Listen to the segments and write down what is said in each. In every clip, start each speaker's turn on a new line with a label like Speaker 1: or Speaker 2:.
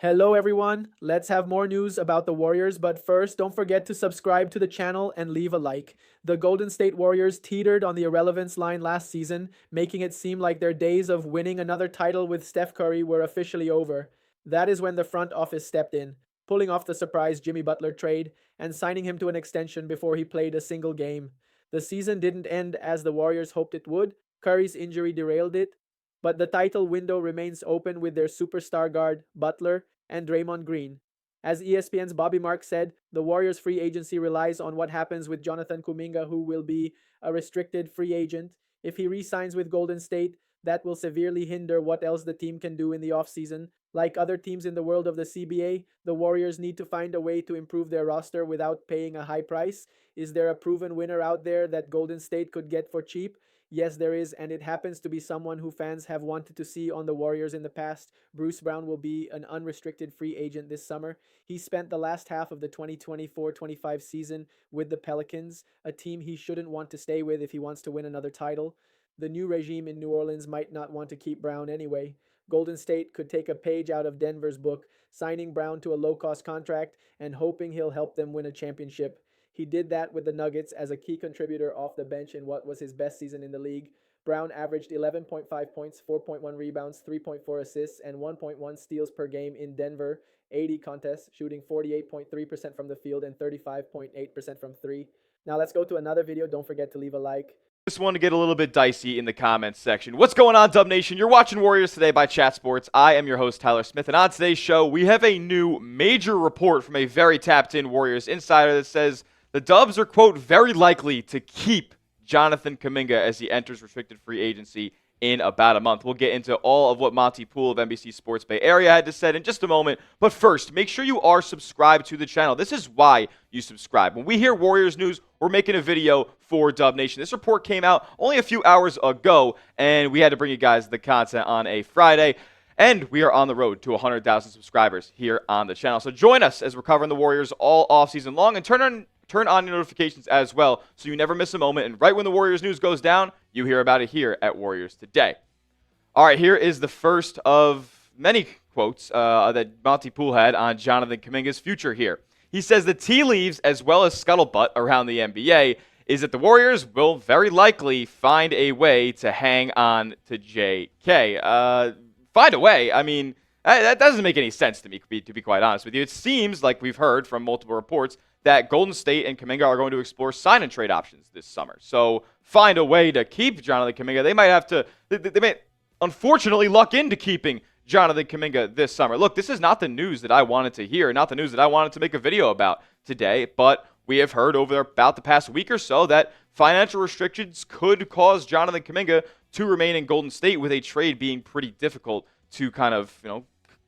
Speaker 1: Hello everyone, let's have more news about the Warriors, but first don't forget to subscribe to the channel and leave a like. The Golden State Warriors teetered on the irrelevance line last season, making it seem like their days of winning another title with Steph Curry were officially over. That is when the front office stepped in, pulling off the surprise Jimmy Butler trade and signing him to an extension before he played a single game. The season didn't end as the Warriors hoped it would. Curry's injury derailed it, but the title window remains open with their superstar guard, Butler, and Draymond Green. As ESPN's Bobby Marks said, the Warriors' free agency relies on what happens with Jonathan Kuminga, who will be a restricted free agent. If he re-signs with Golden State, that will severely hinder what else the team can do in the offseason. Like other teams in the world of the CBA, the Warriors need to find a way to improve their roster without paying a high price. Is there a proven winner out there that Golden State could get for cheap? Yes, there is, and it happens to be someone who fans have wanted to see on the Warriors in the past. Bruce Brown will be an unrestricted free agent this summer. He spent the last half of the 2024-25 season with the Pelicans, a team he shouldn't want to stay with if he wants to win another title. The new regime in New Orleans might not want to keep Brown anyway. Golden State could take a page out of Denver's book, signing Brown to a low-cost contract and hoping he'll help them win a championship. He did that with the Nuggets as a key contributor off the bench in what was his best season in the league. Brown averaged 11.5 points, 4.1 rebounds, 3.4 assists, and 1.1 steals per game in Denver 80 contests, shooting 48.3% from the field and 35.8% from three. Now let's go to another video. Don't forget to leave a like.
Speaker 2: This one to get a little bit dicey in the comments section. What's going on, Dub Nation? You're watching Warriors Today by Chat Sports. I am your host, Tyler Smith, and on today's show, we have a new major report from a very tapped-in Warriors insider that says the Dubs are, quote, very likely to keep Jonathan Kuminga as he enters restricted free agency in about a month. We'll get into all of what Monty Poole of NBC Sports Bay Area had to say in just a moment. But first, make sure you are subscribed to the channel. This is why you subscribe. When we hear Warriors news, we're making a video for Dub Nation. This report came out only a few hours ago, and we had to bring you guys the content on a Friday. And we are on the road to 100,000 subscribers here on the channel. So join us as we're covering the Warriors all offseason long, and turn on your notifications as well so you never miss a moment. And right when the Warriors news goes down, you hear about it here at Warriors Today. All right, here is the first of many quotes that Monty Poole had on Jonathan Kuminga's future here. He says the tea leaves as well as scuttlebutt around the NBA is that the Warriors will very likely find a way to hang on to JK. Find a way? I mean, that doesn't make any sense to me, to be quite honest with you. It seems like we've heard from multiple reports that Golden State and Kuminga are going to explore sign-and-trade options this summer. So find a way to keep Jonathan Kuminga. They might have to, they may unfortunately luck into keeping Jonathan Kuminga this summer. Look, this is not the news that I wanted to hear, not the news that I wanted to make a video about today, but we have heard over about the past week or so that financial restrictions could cause Jonathan Kuminga to remain in Golden State, with a trade being pretty difficult to kind of,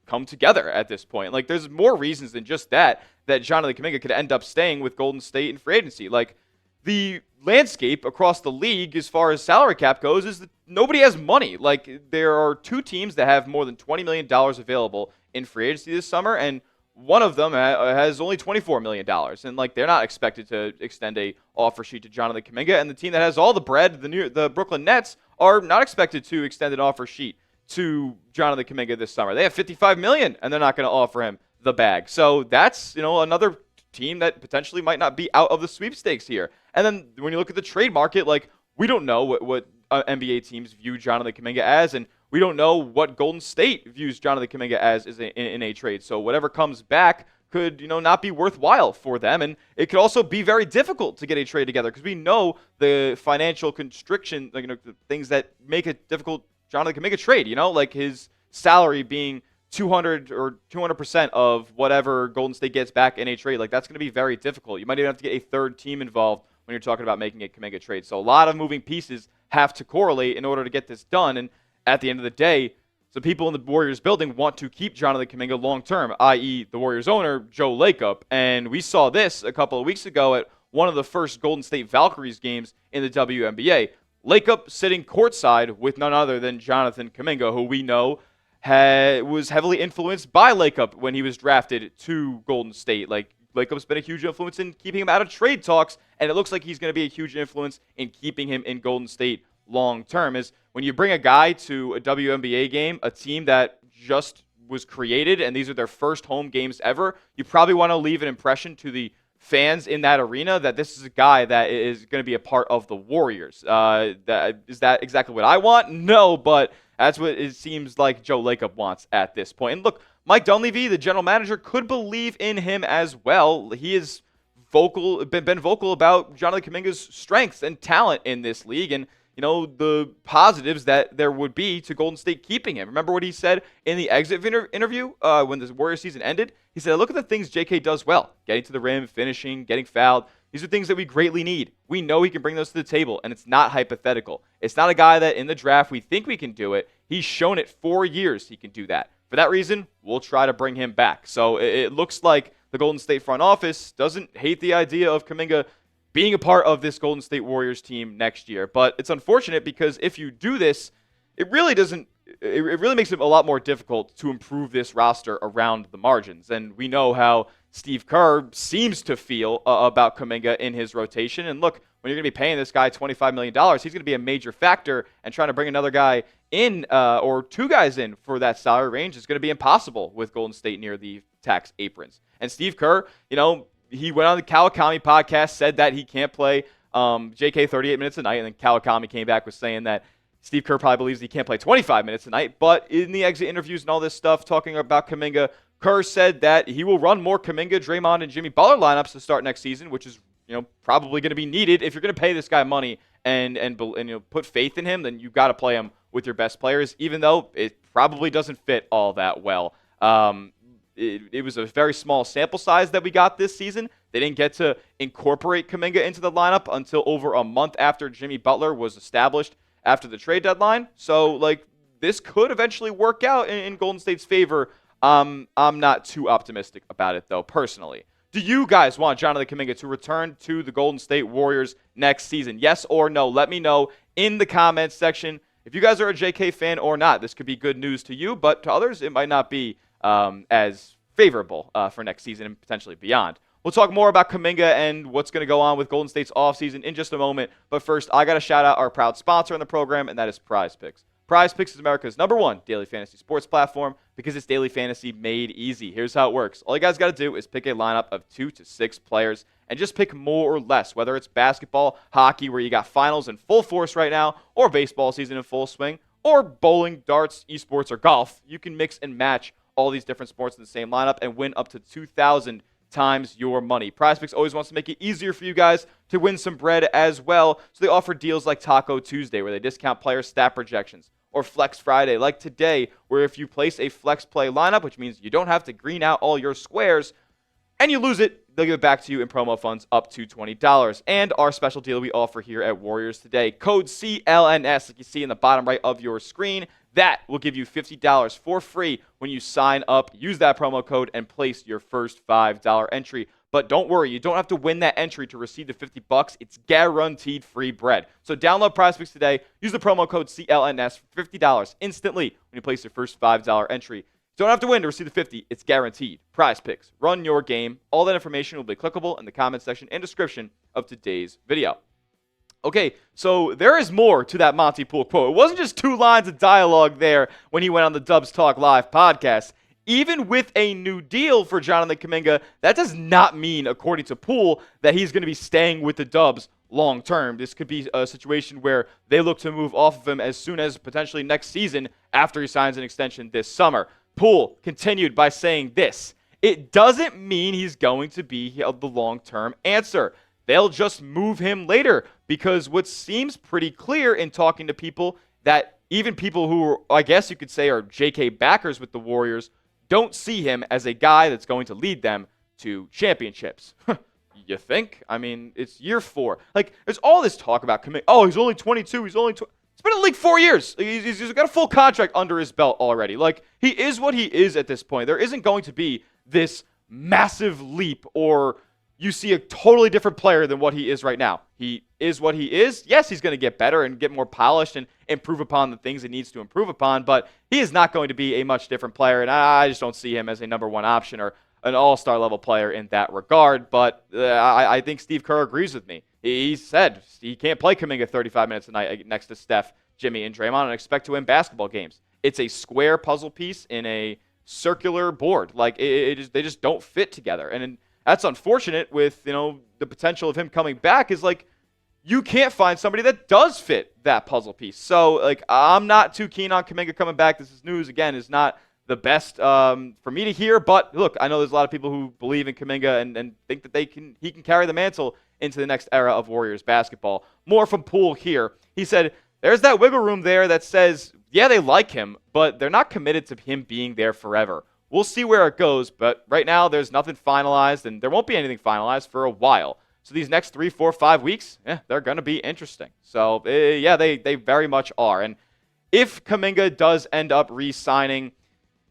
Speaker 2: come together at this point. Like, there's more reasons than just that Jonathan Kuminga could end up staying with Golden State in free agency. Like, the landscape across the league as far as salary cap goes is that nobody has money. Like, there are two teams that have more than $20 million available in free agency this summer, and one of them has only $24 million. And, like, they're not expected to extend a offer sheet to Jonathan Kuminga. And the team that has all the bread, the Brooklyn Nets, are not expected to extend an offer sheet to Jonathan Kuminga this summer. They have $55 million, and they're not going to offer him the bag. So that's, another team that potentially might not be out of the sweepstakes here. And then when you look at the trade market, like, we don't know what NBA teams view Jonathan Kuminga as, and we don't know what Golden State views Jonathan Kuminga as in a trade. So whatever comes back could, not be worthwhile for them. And it could also be very difficult to get a trade together, because we know the financial constriction, the things that make it difficult Jonathan Kuminga trade, like his salary being 200 or 200% of whatever Golden State gets back in a trade. Like, that's going to be very difficult. You might even have to get a third team involved when you're talking about making a Kuminga trade. So a lot of moving pieces have to correlate in order to get this done. And at the end of the day, the people in the Warriors building want to keep Jonathan Kuminga long-term, i.e. the Warriors owner, Joe Lacob. And we saw this a couple of weeks ago at one of the first Golden State Valkyries games in the WNBA. Lacob sitting courtside with none other than Jonathan Kuminga, who we know was heavily influenced by Lacob when he was drafted to Golden State. Like, Lacob's been a huge influence in keeping him out of trade talks, and it looks like he's going to be a huge influence in keeping him in Golden State long term. Is when you bring a guy to a WNBA game, a team that just was created, and these are their first home games ever, you probably want to leave an impression to the fans in that arena that this is a guy that is going to be a part of the Warriors. Is that exactly what I want? No, but that's what it seems like Joe Lacob wants at this point. And look, Mike Dunleavy, the general manager, could believe in him as well. He is been vocal about Jonathan Kuminga's strengths and talent in this league, and the positives that there would be to Golden State keeping him. Remember what he said in the exit interview when the Warriors season ended? He said, look at the things JK does well. Getting to the rim, finishing, getting fouled. These are things that we greatly need. We know he can bring those to the table, and it's not hypothetical. It's not a guy that in the draft we think we can do it. He's shown it 4 years he can do that. For that reason, we'll try to bring him back. So it looks like the Golden State front office doesn't hate the idea of Kuminga being a part of this Golden State Warriors team next year. But it's unfortunate because if you do this, it really makes it a lot more difficult to improve this roster around the margins. And we know how Steve Kerr seems to feel about Kuminga in his rotation. And look, when you're going to be paying this guy $25 million, he's going to be a major factor, and trying to bring another guy in or two guys in for that salary range is going to be impossible with Golden State near the tax aprons. And Steve Kerr, he went on the Kawakami podcast, said that he can't play JK 38 minutes a night, and then Kawakami came back with saying that Steve Kerr probably believes he can't play 25 minutes a night. But in the exit interviews and all this stuff, talking about Kuminga, Kerr said that he will run more Kuminga, Draymond, and Jimmy Butler lineups to start next season, which is probably going to be needed. If you're going to pay this guy money and put faith in him, then you got to play him with your best players, even though it probably doesn't fit all that well. It was a very small sample size that we got this season. They didn't get to incorporate Kuminga into the lineup until over a month after Jimmy Butler was established after the trade deadline. So, this could eventually work out in Golden State's favor. I'm not too optimistic about it, though, personally. Do you guys want Jonathan Kuminga to return to the Golden State Warriors next season? Yes or no? Let me know in the comments section. If you guys are a JK fan or not, this could be good news to you, but to others, it might not be as favorable for next season and potentially beyond. We'll talk more about Kuminga and what's going to go on with Golden State's offseason in just a moment. But first, I got to shout out our proud sponsor on the program, and that is Prize Picks. Prize Picks is America's #1 daily fantasy sports platform because it's daily fantasy made easy. Here's how it works. All you guys got to do is pick a lineup of 2 to 6 players and just pick more or less, whether it's basketball, hockey, where you got finals in full force right now, or baseball season in full swing, or bowling, darts, esports, or golf. You can mix and match all these different sports in the same lineup and win up to 2,000 times your money. PrizePicks always wants to make it easier for you guys to win some bread as well. So they offer deals like Taco Tuesday, where they discount player stat projections, or Flex Friday, like today, where if you place a flex play lineup, which means you don't have to green out all your squares, and you lose it, they'll give it back to you in promo funds up to $20. And our special deal we offer here at Warriors Today, code CLNS, like you see in the bottom right of your screen, that will give you $50 for free when you sign up. Use that promo code and place your first $5 entry. But don't worry, you don't have to win that entry to receive the $50. It's guaranteed free bread. So download PrizePicks today. Use the promo code CLNS for $50 instantly when you place your first $5 entry. You don't have to win to receive the $50. It's guaranteed. PrizePicks. Run your game. All that information will be clickable in the comment section and description of today's video. Okay, so there is more to that Monty Poole quote. It wasn't just 2 lines of dialogue there when he went on the Dubs Talk Live podcast. Even with a new deal for Jonathan Kuminga, that does not mean, according to Poole, that he's going to be staying with the Dubs long term. This could be a situation where they look to move off of him as soon as potentially next season after he signs an extension this summer. Poole continued by saying this: it doesn't mean he's going to be the long-term answer. They'll just move him later, because what seems pretty clear in talking to people, that even people who I guess you could say are JK backers with the Warriors don't see him as a guy that's going to lead them to championships. You think? I mean, it's year 4. There's all this talk about commit. Oh, he's only 22. He's been in the league 4 years. He's got a full contract under his belt already. He is what he is at this point. There isn't going to be this massive leap, or you see a totally different player than what he is right now. He is what he is. Yes, he's going to get better and get more polished and improve upon the things he needs to improve upon, but he is not going to be a much different player, and I just don't see him as a #1 option or an all-star level player in that regard. But I think Steve Kerr agrees with me. He said he can't play Kuminga 35 minutes a night next to Steph, Jimmy, and Draymond and expect to win basketball games. It's a square puzzle piece in a circular board. Like they just don't fit together, and that's unfortunate. With the potential of him coming back is like you can't find somebody that does fit that puzzle piece. So like I'm not too keen on Kuminga coming back. This is news again. Is not the best for me to hear, but look, I know there's a lot of people who believe in Kuminga and think that he can carry the mantle into the next era of Warriors basketball. More from Poole here. He said, there's that wiggle room there that says, yeah, they like him, but they're not committed to him being there forever. We'll see where it goes, but right now there's nothing finalized, and there won't be anything finalized for a while. So these next 3, 4, 5 weeks, they're going to be interesting. So, yeah, they very much are. And if Kuminga does end up re-signing,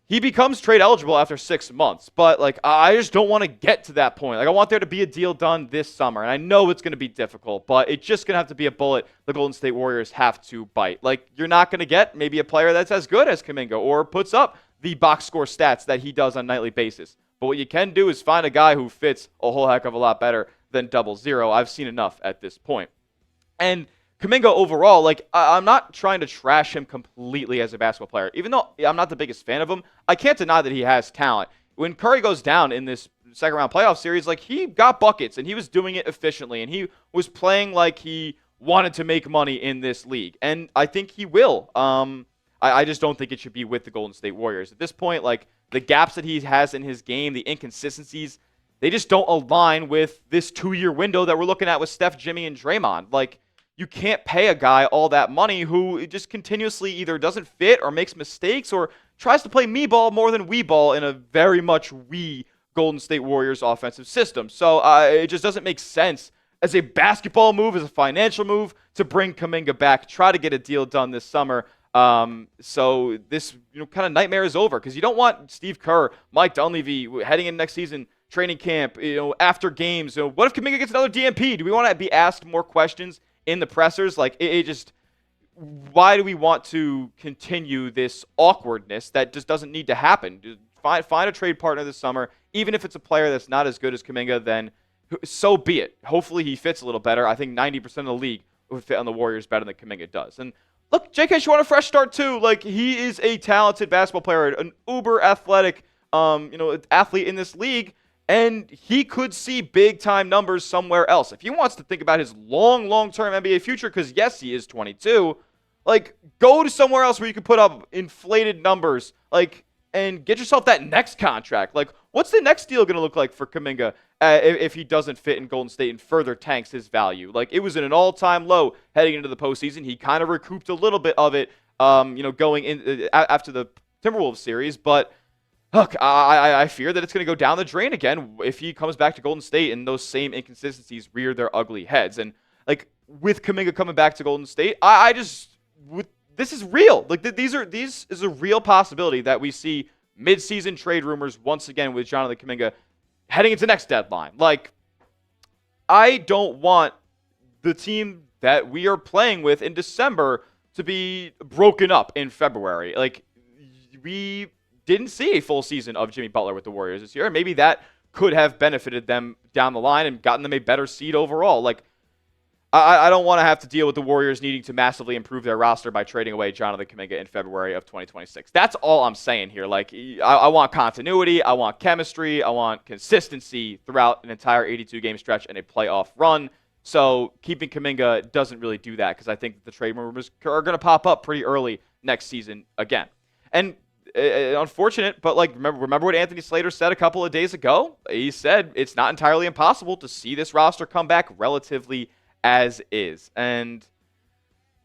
Speaker 2: he becomes trade eligible after 6 months, but like I just don't want to get to that point. Like I want there to be a deal done this summer, and I know it's going to be difficult, but it's just going to have to be a bullet the Golden State Warriors have to bite. Like you're not going to get maybe a player that's as good as Kuminga or puts up the box score stats that he does on a nightly basis. But what you can do is find a guy who fits a whole heck of a lot better than 0-0. I've seen enough at this point. And Kuminga overall, like I'm not trying to trash him completely as a basketball player. Even though I'm not the biggest fan of him, I can't deny that he has talent. When Curry goes down in this second round playoff series, like he got buckets and he was doing it efficiently and he was playing like he wanted to make money in this league. And I think he will. I just don't think it should be with the Golden State Warriors. At this point, like the gaps that he has in his game, the inconsistencies, they just don't align with this 2-year window that we're looking at with Steph, Jimmy, and Draymond. Like, you can't pay a guy all that money who just continuously either doesn't fit or makes mistakes or tries to play me ball more than we ball in a very much we Golden State Warriors offensive system. So it just doesn't make sense as a basketball move, as a financial move, to bring Kuminga back, try to get a deal done this summer. So this kind of nightmare is over because you don't want Steve Kerr, Mike Dunleavy heading in next season, training camp, after games. What if Kuminga gets another DNP? Do we want to be asked more questions in the pressers? Like it just, why do we want to continue this awkwardness that just doesn't need to happen? Find a trade partner this summer, even if it's a player that's not as good as Kuminga, then so be it. Hopefully he fits a little better. I think 90% of the league would fit on the Warriors better than Kuminga does. And look, J.K. should want a fresh start too. Like he is a talented basketball player, an uber athletic, athlete in this league. And he could see big-time numbers somewhere else. If he wants to think about his long-term NBA future, because, yes, he is 22, like, go to somewhere else where you can put up inflated numbers, like, and get yourself that next contract. Like, what's the next deal going to look like for Kuminga if he doesn't fit in Golden State and further tanks his value? Like, it was in an all-time low heading into the postseason. He kind of recouped a little bit of it, going in after the Timberwolves series, but look, I fear that it's going to go down the drain again if he comes back to Golden State and those same inconsistencies rear their ugly heads. And like with Kuminga coming back to Golden State, this is real. Like these is a real possibility that we see mid-season trade rumors once again with Jonathan Kuminga heading into next deadline. Like I don't want the team that we are playing with in December to be broken up in February. Like we didn't see a full season of Jimmy Butler with the Warriors this year. Maybe that could have benefited them down the line and gotten them a better seed overall. Like, I don't want to have to deal with the Warriors needing to massively improve their roster by trading away Jonathan Kuminga in February of 2026. That's all I'm saying here. Like, I want continuity. I want chemistry. I want consistency throughout an entire 82-game stretch and a playoff run. So keeping Kuminga doesn't really do that because I think the trade rumors are going to pop up pretty early next season again. And unfortunate, but like remember what Anthony Slater said a couple of days ago? He said it's not entirely impossible to see this roster come back relatively as is. And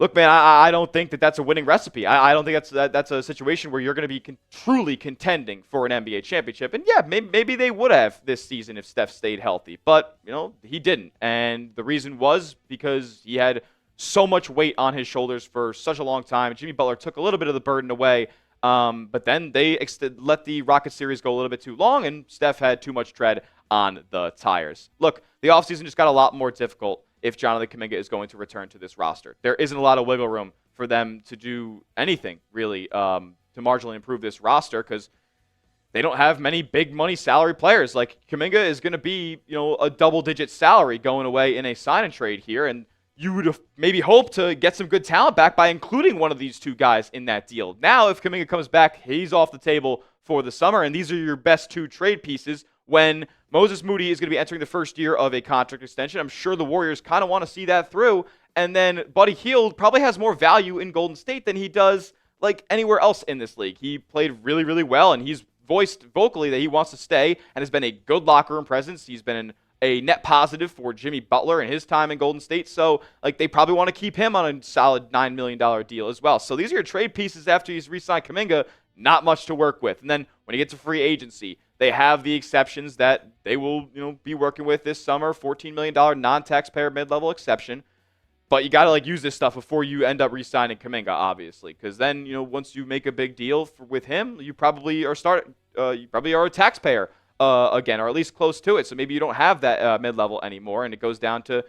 Speaker 2: look, man, I don't think that that's a winning recipe. I don't think that's a situation where you're going to be truly contending for an NBA championship. And yeah, maybe they would have this season if Steph stayed healthy, but he didn't. And the reason was because he had so much weight on his shoulders for such a long time. Jimmy Butler took a little bit of the burden away. But then they let the Rocket series go a little bit too long, and Steph had too much tread on the tires. Look, the offseason just got a lot more difficult if Jonathan Kuminga is going to return to this roster. There isn't a lot of wiggle room for them to do anything, really, to marginally improve this roster because they don't have many big money salary players. Like, Kuminga is going to be, a double-digit salary going away in a sign-and-trade here, and you would have maybe hoped to get some good talent back by including one of these two guys in that deal. Now, if Kuminga comes back, he's off the table for the summer. And these are your best 2 trade pieces when Moses Moody is going to be entering the first year of a contract extension. I'm sure the Warriors kind of want to see that through. And then Buddy Hield probably has more value in Golden State than he does like anywhere else in this league. He played really, really well, and he's voiced vocally that he wants to stay and has been a good locker room presence. He's been a net positive for Jimmy Butler in his time in Golden State. So, like, they probably want to keep him on a solid $9 million deal as well. So these are your trade pieces after he's re-signed Kuminga. Not much to work with. And then when you get to free agency, they have the exceptions that they will, be working with this summer. $14 million non-taxpayer mid-level exception. But you got to use this stuff before you end up re-signing Kuminga, obviously, because then once you make a big deal with him, you probably are a taxpayer again, or at least close to it. So maybe you don't have that mid-level anymore, and it goes down to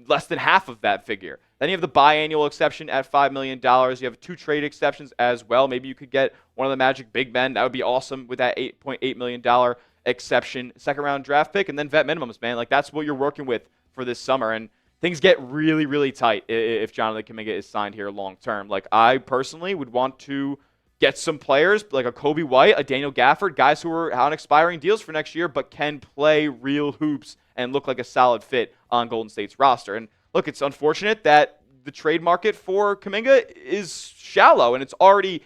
Speaker 2: less than half of that figure. Then you have the biannual exception at $5 million. You have 2 trade exceptions as well. Maybe you could get one of the Magic big men. That would be awesome with that $8.8 million exception, second-round draft pick, and then vet minimums, man. That's what you're working with for this summer. And things get really, really tight if Jonathan Kuminga is signed here long-term. I personally would want to get some players like a Kobe White, a Daniel Gafford, guys who are on expiring deals for next year but can play real hoops and look like a solid fit on Golden State's roster. And look, it's unfortunate that the trade market for Kuminga is shallow and the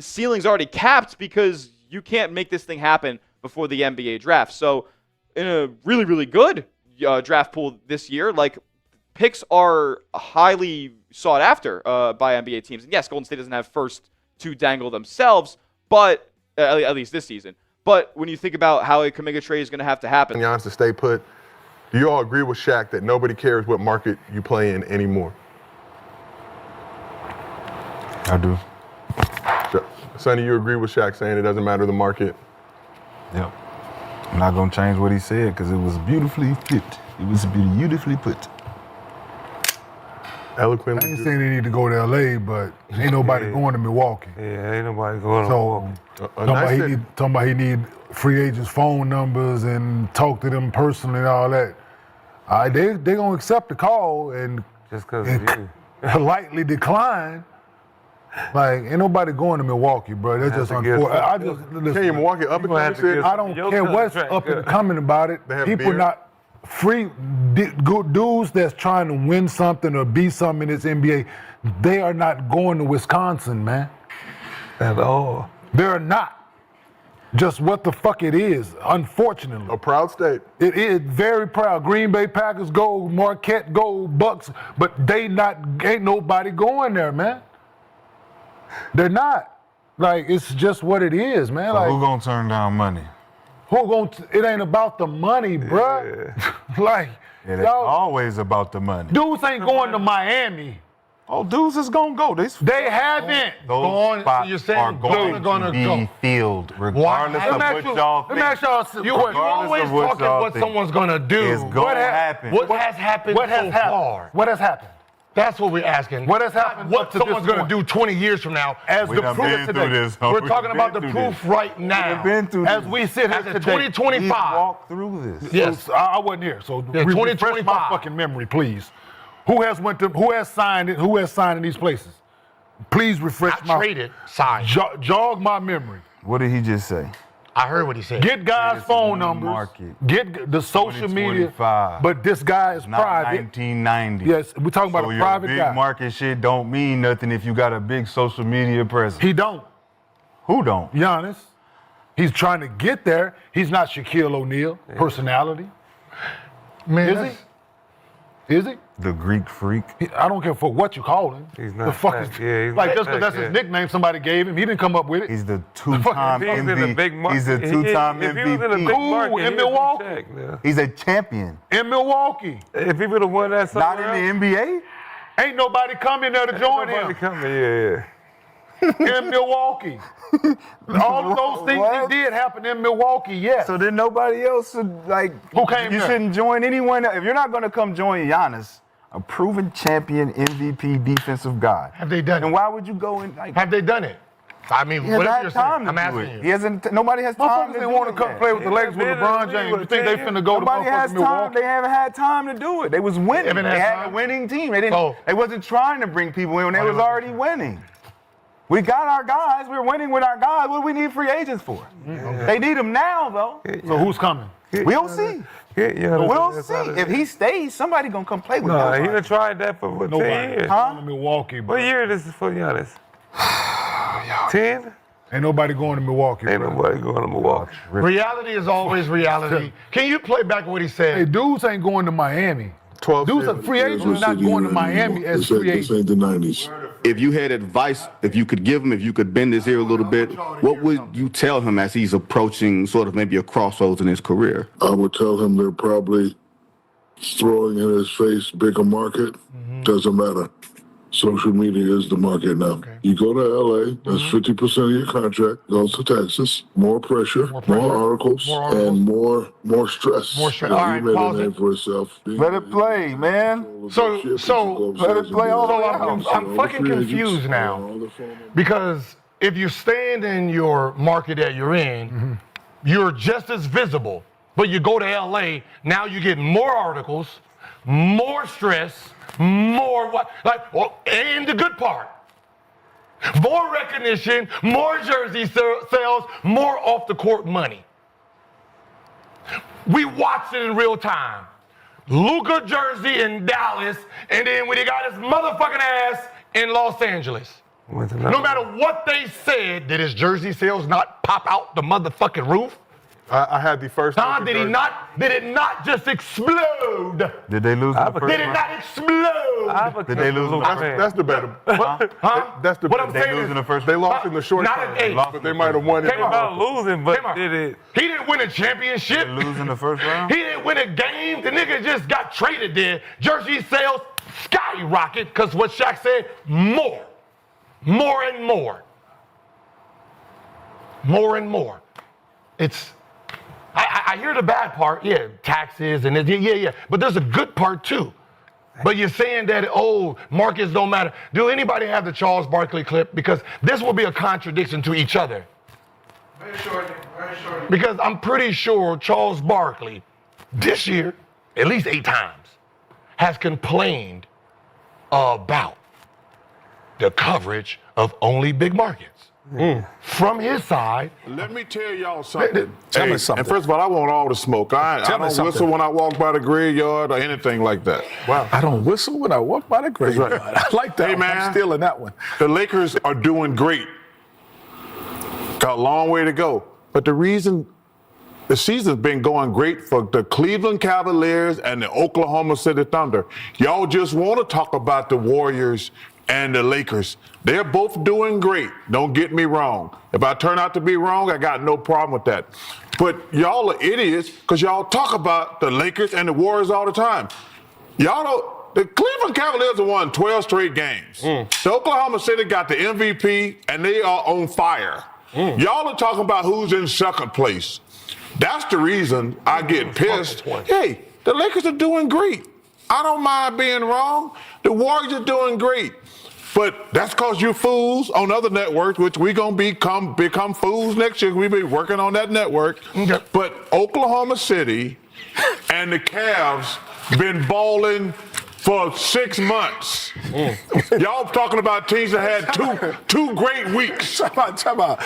Speaker 2: ceiling's already capped because you can't make this thing happen before the NBA draft. So in a really, really good draft pool this year, picks are highly sought after by NBA teams. And yes, Golden State doesn't have first to dangle themselves, but at least this season. But when you think about how a Kuminga trade is going to have to happen.
Speaker 3: Giannis to stay put, do you all agree with Shaq that nobody cares what market you play in anymore?
Speaker 4: I do.
Speaker 3: Sonny, you agree with Shaq saying it doesn't matter the market?
Speaker 4: Yep. I'm not going to change what he said because it was beautifully put. It was beautifully put.
Speaker 3: Eloquently.
Speaker 5: I ain't saying they need to go to LA, but ain't nobody going to Milwaukee.
Speaker 6: Yeah, ain't nobody going to
Speaker 5: Milwaukee. Talking about he need free agents' phone numbers and talk to them personally and all that. They gonna accept the call and
Speaker 6: just because of you.
Speaker 5: Politely decline. Ain't nobody going to Milwaukee, bro. That's just unfortunate.
Speaker 3: Listen, Milwaukee up and coming.
Speaker 5: I don't care what's up and coming about it. People not free good dudes that's trying to win something or be something in this NBA. They are not going to Wisconsin, man.
Speaker 6: At all.
Speaker 5: They're not. Just what the fuck it is, unfortunately.
Speaker 3: A proud state.
Speaker 5: It is very proud. Green Bay Packers go, Marquette go, Bucks, but ain't nobody going there, man. They're not. It's just what it is, man.
Speaker 4: So who gonna turn down money?
Speaker 5: It ain't about the money, bruh.
Speaker 4: It ain't always about the money.
Speaker 5: Dudes ain't going to Miami.
Speaker 4: Oh, dudes is gonna go.
Speaker 5: They haven't.
Speaker 4: Those spots
Speaker 5: you're saying
Speaker 4: are going to be filled, regardless of what y'all think.
Speaker 5: Let me ask y'all.
Speaker 6: You always talking what someone's going to do.
Speaker 4: It's going to happen.
Speaker 6: What has happened so far?
Speaker 5: What has happened?
Speaker 6: That's what we're asking.
Speaker 5: What has happened?
Speaker 6: What someone's going to do 20 years from now as the proof today. We're talking about the proof right now.
Speaker 4: We've been through this.
Speaker 5: As we sit here today.
Speaker 6: 2025.
Speaker 4: Walk through this.
Speaker 6: Yes.
Speaker 5: I wasn't here, so
Speaker 6: yeah,
Speaker 5: refresh my fucking memory, please. Who has signed it? Who has signed in these places? Please refresh
Speaker 6: I traded, signed.
Speaker 5: Jog my memory.
Speaker 4: What did he just say?
Speaker 6: I heard what he said.
Speaker 5: Get guys' phone numbers. Get the social media. But this guy is
Speaker 4: not
Speaker 5: private.
Speaker 4: 1990.
Speaker 5: Yes, we're talking about a private
Speaker 4: big
Speaker 5: guy.
Speaker 4: Market shit don't mean nothing if you got a big social media presence.
Speaker 5: He don't.
Speaker 4: Who don't?
Speaker 5: Giannis. He's trying to get there. He's not Shaquille O'Neal personality.
Speaker 6: Man,
Speaker 5: Is he?
Speaker 4: The Greek freak.
Speaker 5: I don't care for what you call him.
Speaker 6: He's not
Speaker 5: the fuck
Speaker 6: fat.
Speaker 5: is,
Speaker 6: Yeah, he's
Speaker 5: like
Speaker 6: not
Speaker 5: just
Speaker 6: fat,
Speaker 5: because that's his nickname somebody gave him. He didn't come up with it.
Speaker 4: He's the two-time MVP. He's a two-time MVP.
Speaker 5: In Milwaukee.
Speaker 4: He's a champion.
Speaker 5: In Milwaukee.
Speaker 6: If he would have won that
Speaker 4: Not in the NBA?
Speaker 5: Ain't nobody coming there to join him.
Speaker 6: Yeah.
Speaker 5: In Milwaukee. All of those things he did happen in Milwaukee, yes.
Speaker 4: So then nobody else should,
Speaker 5: who came
Speaker 4: you
Speaker 5: there?
Speaker 4: shouldn't join anyone. If you're not going to come join Giannis, a proven champion MVP defensive guy.
Speaker 6: Have they done it?
Speaker 4: And why would you go in?
Speaker 6: Have they done it? I mean,
Speaker 4: he
Speaker 6: whatever
Speaker 4: hasn't
Speaker 6: you're
Speaker 4: had time
Speaker 6: saying,
Speaker 4: to
Speaker 6: I'm
Speaker 4: do
Speaker 6: asking
Speaker 4: it.
Speaker 6: you.
Speaker 4: He hasn't. Nobody has time to
Speaker 5: Motherfuckers
Speaker 4: do
Speaker 5: want to
Speaker 4: it
Speaker 5: come
Speaker 4: yet.
Speaker 5: play with the legs with LeBron James. You think they finna go to
Speaker 4: Nobody has
Speaker 5: motherfucking Milwaukee?
Speaker 4: They haven't had time to do it. They was winning. They had a winning team. They didn't. They wasn't trying to bring people in when they was already winning. We got our guys. We're winning with our guys. What do we need free agents for? They need them now, though.
Speaker 5: So who's coming?
Speaker 4: We'll see. We'll see. If he stays, somebody gonna come play with him.
Speaker 7: No, he done tried that for what, 10 years?
Speaker 5: Huh? Milwaukee.
Speaker 7: What year this is for Giannis? 10?
Speaker 5: Ain't nobody going to Milwaukee.
Speaker 7: Ain't nobody going to Milwaukee.
Speaker 6: Reality is always reality. Can you play back what he said?
Speaker 5: Hey, dudes ain't going to Miami.
Speaker 3: 12
Speaker 5: Dudes are free agents are not going to Miami as free agents.
Speaker 8: This ain't the 90s. If you had advice, if you could give him, if you could bend his ear a little bit, what would you tell him as he's approaching sort of maybe a crossroads in his career?
Speaker 3: I would tell him they're probably throwing in his face bigger market. Doesn't matter. Social media is the market now. You go to LA, that's 50% of your contract goes to Texas. More pressure, more articles, and more stress.
Speaker 6: More stress.
Speaker 3: You know,
Speaker 6: All right,
Speaker 3: he made
Speaker 6: pause
Speaker 3: a name
Speaker 6: it.
Speaker 3: for himself.
Speaker 4: Let it play, man.
Speaker 6: So
Speaker 4: let it play all the way out.
Speaker 6: I'm fucking confused now. Because if you stand in your market that you're in, you're just as visible. But you go to LA, now you get more articles, more stress, more what? Like, well, and the good part. More recognition, more jersey sales, more off the court money. We watched it in real time. Luka jersey in Dallas, and then when he got his motherfucking ass in Los Angeles. No matter what they said, did his jersey sales not pop out the motherfucking roof?
Speaker 3: I had the first.
Speaker 6: Tom, did it not just explode?
Speaker 4: Did they lose in the first
Speaker 6: Did it not explode?
Speaker 4: Did they lose in the first
Speaker 3: That's debatable. That's the
Speaker 6: What I'm
Speaker 4: They
Speaker 6: saying
Speaker 4: lose
Speaker 6: is,
Speaker 4: in the first
Speaker 3: They lost in the short
Speaker 6: Not
Speaker 3: term,
Speaker 6: an eight.
Speaker 3: but they might have won it.
Speaker 6: Came on.
Speaker 7: Not losing, but
Speaker 6: Come on.
Speaker 7: did it?
Speaker 6: He didn't win a championship.
Speaker 4: They lose in the first round?
Speaker 6: He didn't win a game. The nigga just got traded there. Jersey sales skyrocket because what Shaq said, more and more. More and more. I hear the bad part, taxes and yeah. But there's a good part too. But you're saying that, markets don't matter. Do anybody have the Charles Barkley clip? Because this will be a contradiction to each other.
Speaker 1: Very short.
Speaker 6: Because I'm pretty sure Charles Barkley, this year, at least 8 times, has complained about the coverage of only big markets. From his side.
Speaker 9: Let me tell y'all something.
Speaker 5: Tell me something.
Speaker 9: And first of all, I want all the smoke. I don't whistle when I walk by the graveyard or anything like that.
Speaker 5: Wow. I don't whistle when I walk by the graveyard. I like that.
Speaker 9: Hey,
Speaker 5: one.
Speaker 9: man.
Speaker 5: I'm stealing that one.
Speaker 9: The Lakers are doing great. Got a long way to go. But the reason the season's been going great for the Cleveland Cavaliers and the Oklahoma City Thunder. Y'all just want to talk about the Warriors and the Lakers. They're both doing great. Don't get me wrong. If I turn out to be wrong, I got no problem with that. But y'all are idiots because y'all talk about the Lakers and the Warriors all the time. Y'all don't. The Cleveland Cavaliers have won 12 straight games. The Oklahoma City got the MVP and they are on fire. Y'all are talking about who's in second place. That's the reason I get pissed. Hey, the Lakers are doing great. I don't mind being wrong. The Warriors are doing great. But that's because you fools on other networks, which we're going to become fools next year. We'll be working on that network.
Speaker 6: Okay.
Speaker 9: But Oklahoma City and the Cavs been balling for 6 months. Y'all talking about teams that had two great weeks.
Speaker 5: Time out.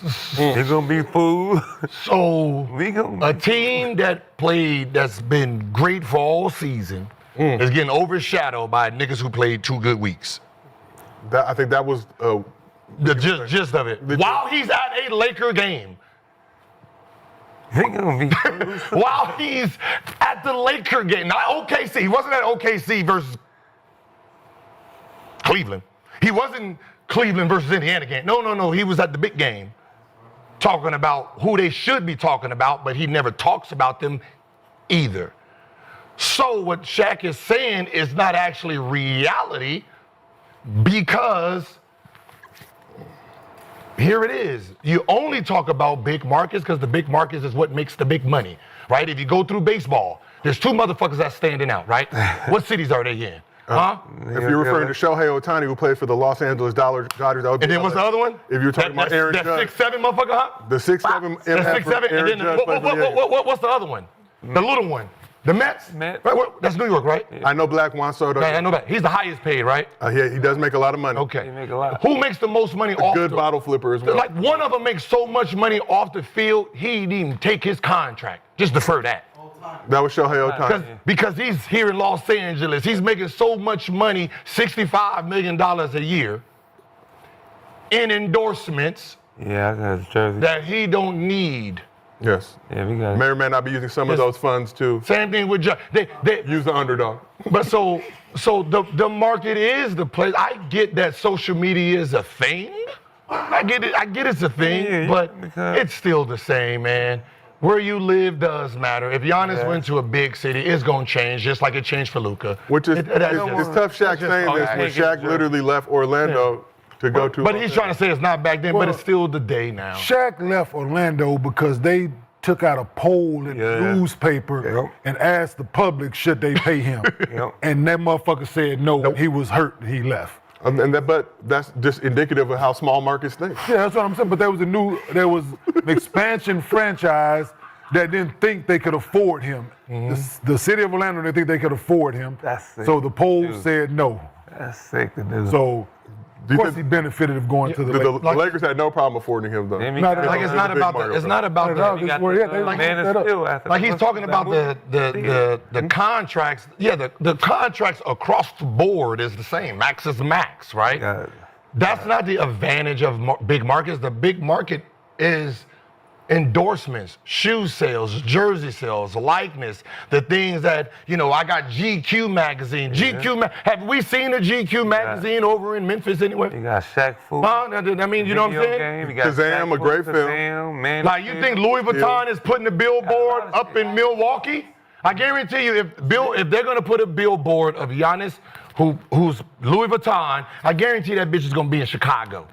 Speaker 7: It's gonna be food.
Speaker 6: So
Speaker 7: We gonna
Speaker 6: a team that's been great for all season is getting overshadowed by niggas who played 2 good weeks.
Speaker 3: I think that was
Speaker 6: The gist of it. While he's at a Laker game,
Speaker 7: He gonna be food.
Speaker 6: while he's at the Laker game, not OKC. He wasn't at OKC versus Cleveland. He wasn't Cleveland versus Indiana game. No. He was at the big game talking about who they should be talking about, but he never talks about them either. So what Shaq is saying is not actually reality because here it is. You only talk about big markets because the big markets is what makes the big money, right? If you go through baseball, there's 2 motherfuckers that's standing out, right? What cities are they in? Huh?
Speaker 3: if you're referring to Shohei Ohtani, who played for the Los Angeles Dodgers, that would be
Speaker 6: And then what's the other one?
Speaker 3: If you're talking about Aaron
Speaker 6: that
Speaker 3: Judge,
Speaker 6: 6'7" motherfucker, huh?
Speaker 3: the 6'7"
Speaker 6: That's 6'7", and then
Speaker 3: Judge played for the Yankees.
Speaker 6: what's the other one? The little one. The Mets?
Speaker 7: Mets.
Speaker 6: Right, that's New York, right?
Speaker 9: I know Black Juan Soto.
Speaker 6: Okay, I know that. He's the highest paid, right?
Speaker 9: He does make a lot of money.
Speaker 6: Okay.
Speaker 7: He make a lot.
Speaker 6: Who makes the most money off
Speaker 9: Good
Speaker 6: the
Speaker 9: bottle flipper as well.
Speaker 6: Like one of them makes so much money off the field, he didn't even take his contract. Just defer that.
Speaker 9: That was Shohei Ohtani.
Speaker 6: Because he's here in Los Angeles. He's making so much money, $65 million a year, in endorsements
Speaker 7: Yeah, I got his jersey.
Speaker 6: that he don't need.
Speaker 9: Yes.
Speaker 7: Yeah, we got
Speaker 9: May or may not be using some of those funds to
Speaker 6: Same thing with
Speaker 9: use the underdog.
Speaker 6: But so the market is the place. I get that social media is a thing. I get it's a thing,
Speaker 7: Yeah,
Speaker 6: but
Speaker 7: because-
Speaker 6: it's still the same, man. Where you live does matter. If Giannis went to a big city, it's gonna change, just like it changed for Luka.
Speaker 9: Which is
Speaker 6: It's
Speaker 9: tough Shaq saying this when Shaq literally left Orlando to go to.
Speaker 6: But he's trying to say it's not back then, but it's still the day now.
Speaker 5: Shaq left Orlando because they took out a poll in the newspaper and asked the public should they pay him. And that motherfucker said no, he was hurt, he left.
Speaker 9: But that's just indicative of how small markets think.
Speaker 5: Yeah, that's what I'm saying. But there was an expansion franchise that didn't think they could afford him. The city of Orlando didn't think they could afford him.
Speaker 7: That's sick.
Speaker 5: So the poll said no.
Speaker 7: That's sick to do.
Speaker 5: So of course he benefited of going to the Lakers.
Speaker 9: The Lakers had no problem affording him though.
Speaker 7: Then we
Speaker 5: Not
Speaker 7: got-
Speaker 5: at
Speaker 6: Like
Speaker 5: all.
Speaker 6: it's not about that. It's not about that.
Speaker 7: we got
Speaker 5: Well, yeah, they
Speaker 7: the
Speaker 5: like
Speaker 7: Man
Speaker 5: that
Speaker 7: of
Speaker 5: up.
Speaker 7: Steel after
Speaker 6: Like he's talking
Speaker 7: that
Speaker 6: about
Speaker 7: movie.
Speaker 6: the contracts. Yeah, the contracts across the board is the same. Max is max, right?
Speaker 7: God.
Speaker 6: That's not the advantage of big markets. The big market is endorsements, shoe sales, jersey sales, likeness, the things that, I got GQ magazine. Have we seen a GQ magazine over in Memphis anywhere?
Speaker 7: You got Shaq Fu.
Speaker 6: Huh? I mean, you know what I'm
Speaker 7: Video
Speaker 6: saying?
Speaker 7: game. You got
Speaker 9: Kazam,
Speaker 7: Shaq
Speaker 9: a great
Speaker 7: Fu,
Speaker 9: film.
Speaker 7: Kazam, Man
Speaker 6: Like, you think Louis Vuitton is putting a billboard up in Milwaukee? I guarantee you, if they're gonna put a billboard of Giannis, who's Louis Vuitton, I guarantee that bitch is gonna be in Chicago.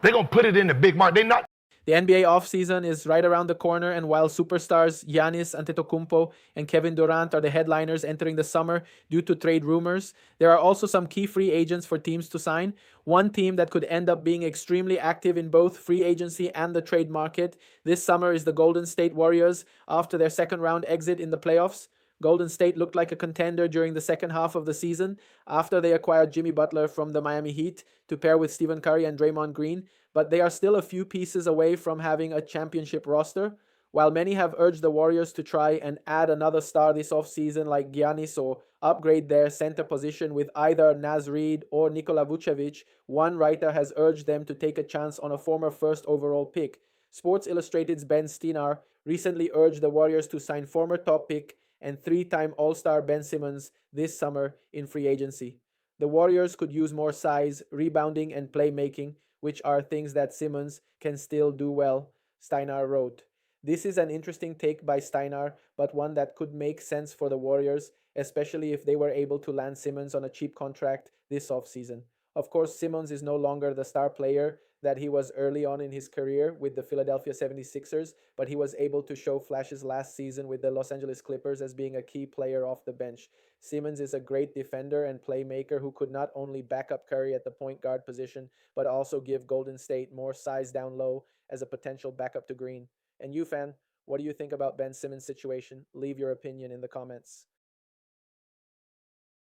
Speaker 6: They're gonna put it in the big market. They not.
Speaker 1: The NBA offseason is right around the corner, and while superstars Giannis Antetokounmpo and Kevin Durant are the headliners entering the summer due to trade rumors, there are also some key free agents for teams to sign. One team that could end up being extremely active in both free agency and the trade market this summer is the Golden State Warriors after their second-round exit in the playoffs. Golden State looked like a contender during the second half of the season after they acquired Jimmy Butler from the Miami Heat to pair with Stephen Curry and Draymond Green, but they are still a few pieces away from having a championship roster. While many have urged the Warriors to try and add another star this offseason like Giannis or upgrade their center position with either Naz Reid or Nikola Vucevic, one writer has urged them to take a chance on a former first overall pick. Sports Illustrated's Ben Steenar recently urged the Warriors to sign former top pick and three-time All-Star Ben Simmons this summer in free agency. The Warriors could use more size, rebounding, and playmaking, which are things that Simmons can still do well, Steinar wrote. This is an interesting take by Steinar, but one that could make sense for the Warriors, especially if they were able to land Simmons on a cheap contract this offseason. Of course, Simmons is no longer the star player that he was early on in his career with the Philadelphia 76ers, but he was able to show flashes last season with the Los Angeles Clippers as being a key player off the bench. Simmons is a great defender and playmaker who could not only back up Curry at the point guard position, but also give Golden State more size down low as a potential backup to Green. And you, fan, what do you think about Ben Simmons' situation? Leave your opinion in the comments.